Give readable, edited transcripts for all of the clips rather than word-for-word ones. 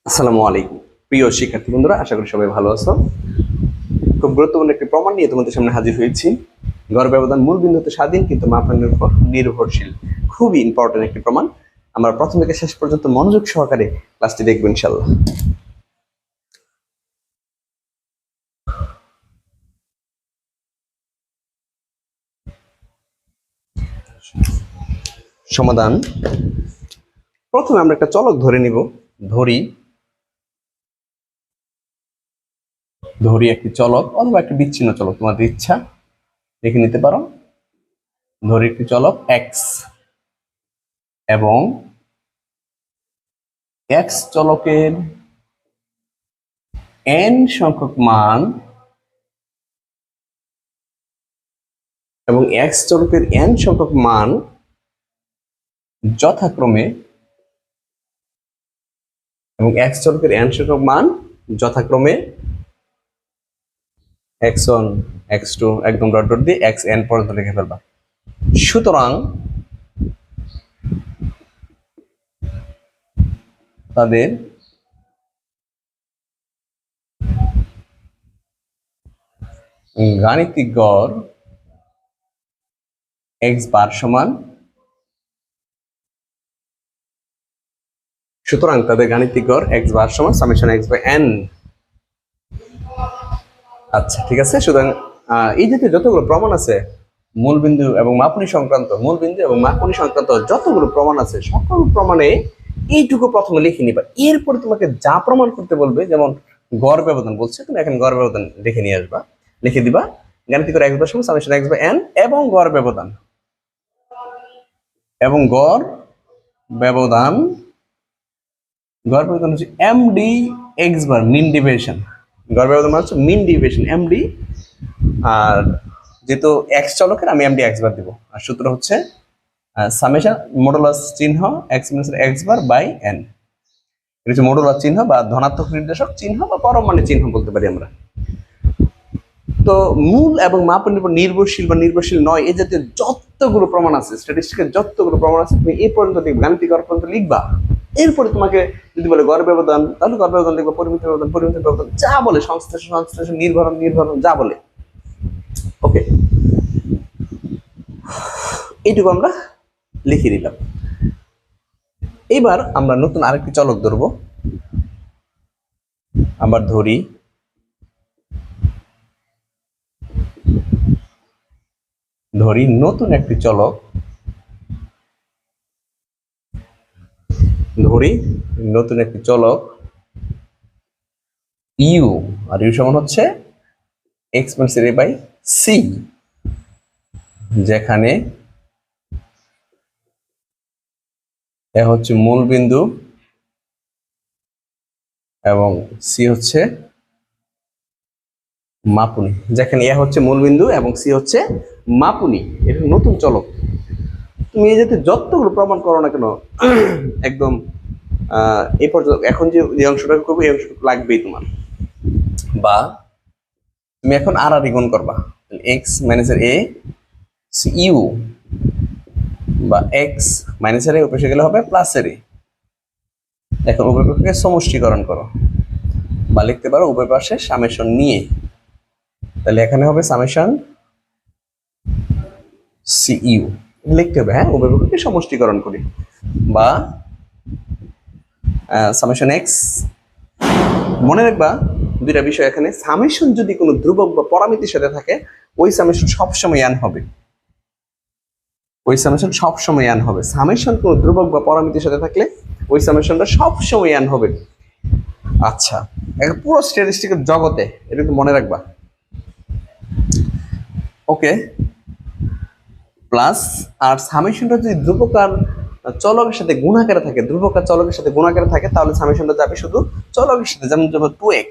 আসসালামু আলাইকুম প্রিয় শিক্ষার্থী বন্ধুরা, আশা করি সবাই ভালো আছো। খুব গুরুত্বপূর্ণ একটি প্রমাণ নিয়ে তোমাদের সামনে হাজির হয়েছি। গড় ব্যবধান মূল বিন্দুতে স্বাধীন কিন্তু মাপনের উপর নির্ভরশীল। খুবই ইম্পর্টেন্ট একটি প্রমাণ। আমরা প্রথম থেকে শেষ পর্যন্ত মনোযোগ সহকারে ক্লাসটি দেখবো ইনশাল্লাহ। সমাধান। প্রথমে আমরা একটা চলক ধরে নিব। ধরি একটি চলক অথবা একটি বিচ্ছিন্ন চলক, তোমাদের ইচ্ছা দেখে নিতে পারো। ধরি একটি চলক এক্স এবং এক্স চলকের n সংখ্যক মান এবং এক্স চলকের n সংখ্যক মান যথাক্রমে x1 x2 একদম ডট ডট দিয়ে xn পর্যন্ত লিখে ফেলবা। সুতরাং তাদের গাণিতিক গড় x বার সমান, সুতরাং তাদের গাণিতিক গড় x বার সমান সামেশন x বাই n। আচ্ছা, ঠিক আছে। সুতরাং এই জাতীয় যতগুলো প্রমাণ আছে মূলবিন্দু এবং মাপনী সংক্রান্ত যতগুলো প্রমাণ আছে, সকল প্রমাণে এইটুকু প্রথমে লিখে নিবা। এরপরে তোমাকে যা প্রমাণ করতে বলবে, যেমন গড় ব্যবধান বলছে, তুমি এখন গড় ব্যবধান লিখে নিয়ে আসবা, লিখে দিবা গাণিতিক গড় x বার সমান সামেশন x বাই n এবং গড় ব্যবধান হচ্ছে md x বার মিন ডিভিয়েশন। গড় ব্যবধান হচ্ছে মিন ডিভিয়েশন md, আর যেহেতু x চলকের আমি md x বার দিব। আর সূত্র হচ্ছে সামেশন মডুলাস চিহ্ন x minus x bar by n। এটা হচ্ছে মডুলাস চিহ্ন বা ধনাত্মক নির্দেশক চিহ্ন বা পরমাণু চিহ্ন বলতে পারি আমরা। তো মূল এবং মাপনের উপর নির্ভরশীল বা নির্ভরশীল নয়, এই জাতীয় যতগুলো প্রমাণ আছে, স্ট্যাটিস্টিকের যতগুলো প্রমাণ আছে, তুমি এই পর্যন্ত লিখবা, গাণিতিক গড় পর্যন্ত লিখবা। এরপরে তোমাকে যদি বলে গড় ব্যবধান, তাহলে গড় ব্যবধান লিখবা, পরিমিত ব্যবধান যা বলে, সংশ্লেষণ নির্ভরণ যা বলে। ওকে, এইটুকু আমরা লিখে দিলাম। এবার আমরা নতুন আরেকটি চলক ধরবো। আবার ধরি নতুন একটি চলক, ইউ, আর ইউ সমান হচ্ছে x minus a by c, যেখানে এ হচ্ছে মূল বিন্দু এবং সি হচ্ছে মাপুনি। যেখানে এ হচ্ছে মূল বিন্দু এবং সি হচ্ছে মাপুনি, এটা নতুন চলক। তুমি এই যাতে যতগুলো প্রমাণ করো না কেন, একদম এই পর্যন্ত এখন যে অংশটা করবো এই অংশটা লাগবেই তোমার। বা তুমি এখন আর গুণ করবা, এক্স মাইনাসের এ সি ইউ, বা এক্স মাইনাসের এ উপরে গেলে হবে প্লাসের এ। এখন উভয় পক্ষকে সমষ্টিকরণ করো, বা লিখতে পারো উভয় পাশে সামেশন নিয়ে। তাহলে এখানে হবে সামেশন সি ইউ লিখতে হবে। হ্যাঁ, উভয় পক্ষকে সমষ্টিকরণ করি, বা সামেশন এক্স। মনে রাখবা দুইটা বিষয় এখানে, সামেশন যদি কোনো ধ্রুবক বা পরামিতির সাথে থাকে, ওই সামেশন সবসময় ইয়ান হবে। সামেশন কোনো ধ্রুবক বা পরামিতির সাথে থাকলে ওই সামেশনটা সবসময় ইয়ান হবে। আচ্ছা, এখন পুরো স্ট্যাটিস্টিকের জগতে এটা একটু মনে রাখবা। ওকে, প্লাস আর সামেশনটা যদি ধ্রুবকার চলকের সাথে গুণাকারে থাকে, তাহলে সামেশনটা যাবে শুধু চলকের সাথে, যেমন যাবে 2x।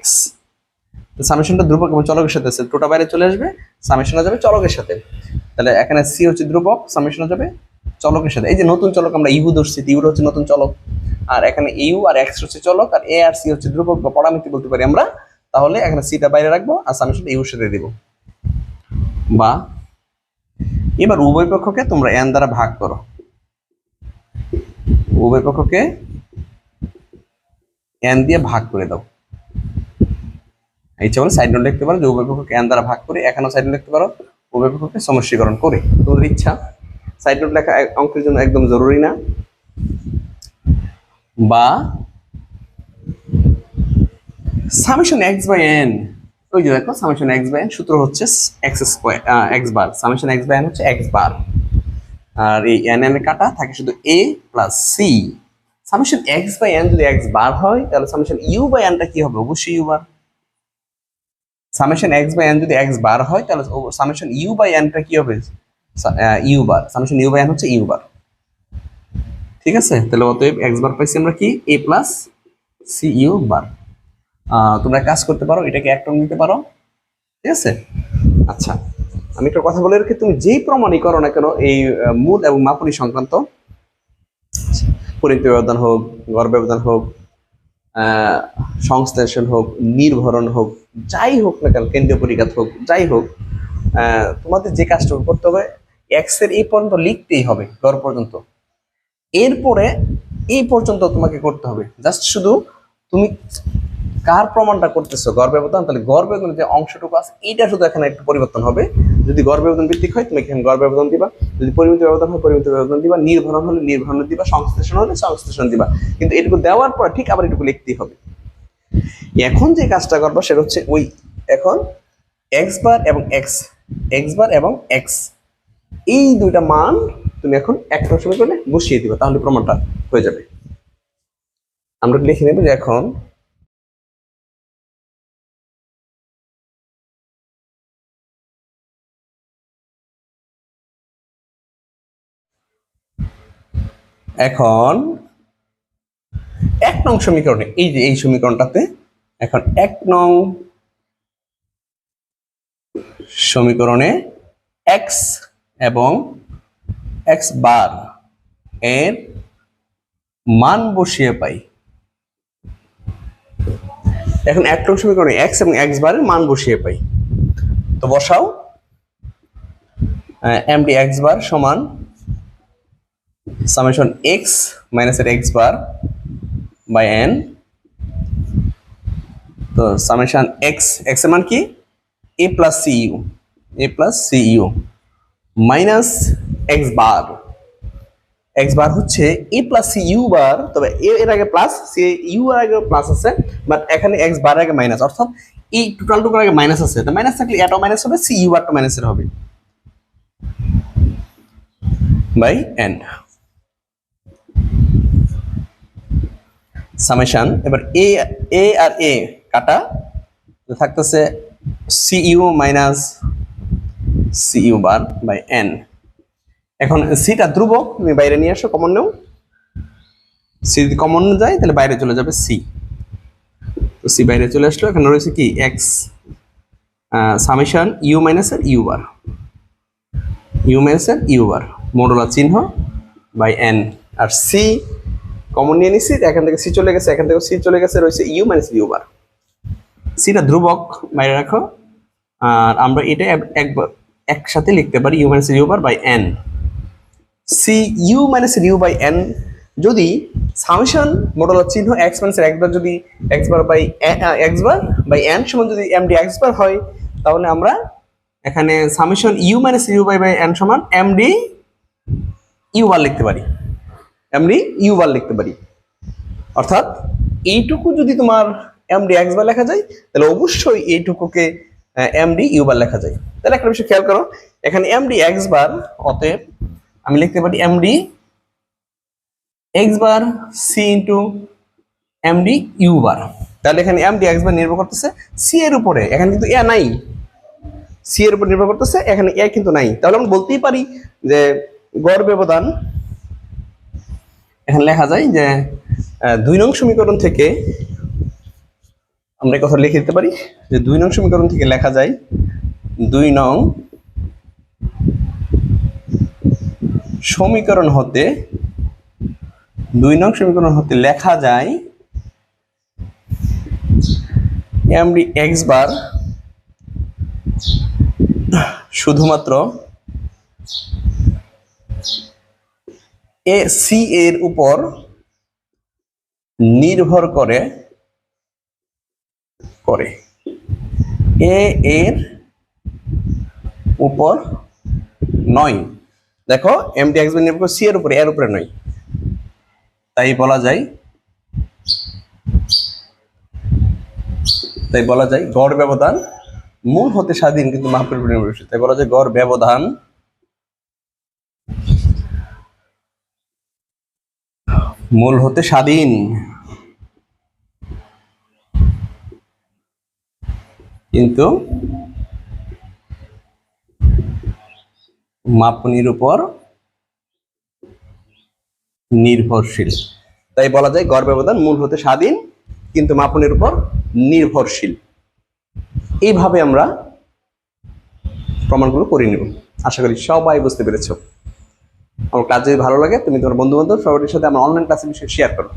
সামেশনটা ধ্রুবক এবং চলকের সাথে আছে, টোটা বাইরে চলে আসবে, সামেশনটা যাবে চলকের সাথে। তাহলে এখানে সি হচ্ছে ধ্রুবক, সামেশনটা যাবে চলকের সাথে। এই যে নতুন চলক আমরা ইউ ধরছি, ইউ হচ্ছে নতুন চলক, আর এখানে ইউ আর এক্স হচ্ছে চলক, আর এ আর সি হচ্ছে ধ্রুবক বা পরামিতি বলতে পারি আমরা। তাহলে এখানে সিটা বাইরে রাখবো আর সামেশনটা ইউর সাথে দিব। বা এবার উভয় পক্ষকে তোমরা n দ্বারা ভাগ করো, উভয় পক্ষকে n দিয়ে ভাগ করে দাও। ইচ্ছা বলে সাইড নোট লিখতে পারো যে উভয় পক্ষকে n দ্বারা ভাগ করে, এখানেও সাইড নোট লিখতে পারো উভয় পক্ষকে সমষ্টিকরণ করে, তোমাদের ইচ্ছা। সাইড নোট লেখা অঙ্কের জন্য একদম জরুরি না। বা সামেশন x বাই n, ওই যে দেখো সামেশন x বাই n সূত্র হচ্ছে x square x bar, summation x by n হচ্ছে x বার, আর এই n এর কাটা থাকে শুধু a plus c। Summation x by n যদি x বার হয় তাহলে সামেশন u বাই n টা কি হবে? অবশ্যই u bar. Summation x by n যদি x বার হয় তাহলে সামেশন u বাই n টা কি হবে? u bar. Summation u by n হচ্ছে u বার। ঠিক আছে, তাহলে অতএব x বার পাইছি আমরা কি a প্লাস c u বার। তোমরা কাজ করতে পারো, এটাকে এক টর্ম নিতে পারো। ঠিক আছে, আচ্ছা আমি একটা কথা বলে রাখি, তুমি যেই প্রমাণই করো না কেন এই মূল এবং মাপনী সংক্রান্ত, পরিমিত ব্যবধান হোক, গড় ব্যবধান হোক, সংশ্লেষণ হোক, নির্ভরণ হোক, যাই হোক না কেন, কেন্দ্রীয় পরিঘাত হোক, যাই হোক, তোমাদের যে কাজটা করতে হবে এক্স এর এই পর্যন্ত লিখতেই হবে, গড় পর্যন্ত। এরপরে এই পর্যন্ত তোমাকে করতে হবে, জাস্ট শুধু তুমি কার প্রমাণটা করতেছো, গড় ব্যবধান, তাহলে গড় ব্যবধানের যে অংশটুকু আছে এইটা শুধু এখানে একটু পরিবর্তন হবে। যদি গড় ব্যবধান ভিত্তিক হয় তুমি এখানে গড় ব্যবধান দিবা, যদি পরিমিত ব্যবধান হয় পরিমিত ব্যবধান দিবা, নির্ভরণ হলে নির্ভরণ দিবা, সংশ্লেষণ হলে সংশ্লেষণ দিবা। কিন্তু এটুকু দেওয়ার পর ঠিক আবার এটুকু লিখতেই হবে। এখন যে কাজটা করবো সেটা হচ্ছে ওই এখন এক্স বার এবং এক্স বার এবং এক্স, এই দুইটা মান তুমি এখন এক নং সমীকরণে বসিয়ে দিবা, তাহলে প্রমাণটা হয়ে যাবে। আমরা লিখে নেব যে এখন এখন এক নং সমীকরণে, এই যে এই সমীকরণটাতে এখন এক নং সমীকরণে এক্স এবং এক্স বার এর মান বসিয়ে পাই। এখন এক নং সমীকরণে এক্স এবং এক্স বারের মান বসিয়ে পাই, তো বসাও এম ডি এক্স বার সমান সামেশন এক্স মাইনাস এর এক্স বার বাই এন। তো সামেশন এক্স, এক্স এর মান কি? A plus c u, a plus c you minus x bar, x bar হচ্ছে a plus c you bar, তবে এর আগে প্লাস, সি ইউ এর আগে প্লাস আছে, বাট এখানে এক্স বার আগে মাইনাস, অর্থাৎ এই টোটাল টুকুর আগে মাইনাস আছে, তো মাইনাস থাকলে এটাও মাইনাস হবে, সি ইউ বারটা মাইনাসের হবে বাই এন। সামেশন এবার এ আর এ কাটা থাকতেছে C you minus C you bar by N. এখন সিটা ধ্রুবক, তুমি বাইরে নিয়ে আসো, কমন নাও, সি যদি কমন যায় তাহলে বাইরে চলে যাবে সি, তো সি বাইরে চলে আসলো। এখানে রয়েছে কি এক্স সামেশন ইউ মাইনাস এর ইউ বার, ইউ মাইনাস এর ইউ বার মডুলার চিহ্ন বাই এন, আর সি কমন নিয়ে নিছি, এখান থেকে সি চলে গেছে, এখান থেকে সি চলে গেছে, রয়েছে ইউ মাইনাস ইউ বার। সিটা ধ্রুবক বাইরে রাখো, আর আমরা এটা একসাথে লিখতে পারি U minus U bar by N. C you minus U by N যদি সামেশন মডুলার চিহ্ন এক্স মাইনাস এক্স বার যদি এক্স বার বাই এন সমান যদি এম ডি এক্স বার হয়, তাহলে আমরা এখানে summation U minus U by N সমান এম ডি ইউ বার লিখতে পারি, এম ডি ইউ বার লিখতে পারি। অর্থাৎ এইটুকু যদি তোমার এম ডি এক্স বার লেখা যায় তাহলে অবশ্যই এইটুকুকে এম ডি ইউ বার লেখা যায়। তাহলে একটা বিষয় খেয়াল করো, এখানে এম ডি এক্স বার, অতএব আমি লিখতে পারি m d x bar c into m D U bar. তাহলে এখানে এম ডি এক্স বার নির্ভর করতেছে সি এর উপরে, এখানে কিন্তু এ নাই, সি এর উপর নির্ভর করতেছে, এখানে এ কিন্তু নাই। তাহলে আমরা বলতেই পারি যে গড় ব্যবধান, এখানে লেখা যায় যে 2 নং সমীকরণ থেকে আমরা কথা লিখে দিতে পারি যে 2 নং সমীকরণ থেকে লেখা যায় 2 নং সমীকরণ হতে লেখা যায় এম ডি এক্স বার শুধুমাত্র এ সি এর উপর নির্ভর করে করে। এ এর উপর নয়। দেখো এমডি এক্স বার নির্ভর করে সি এর উপরে, এর উপরে নয়। তাই বলা যায় গড় ব্যবধান মূল হতে স্বাধীন কিন্তু মাপের উপর নির্ভরশীল। তাই বলা যায় গড় ব্যবধান মূল হতে স্বাধীন কিন্তু মাপনির উপর নির্ভরশীল। তাই বলা যায় গড় ব্যবধান মূল হতে স্বাধীন কিন্তু মাপনের উপর নির্ভরশীল। এইভাবে আমরা প্রমাণগুলো করে নেব। আশা করি সবাই বুঝতে পেরেছো। আমার ক্লাস যদি ভালো লাগে তুমি তোমার বন্ধু বান্ধব সবার সাথে আমার অনলাইন ক্লাসের বিষয়ে শেয়ার করো।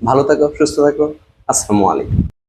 ভালো থাকো, সুস্থ থাকো। আসসালামু আলাইকুম।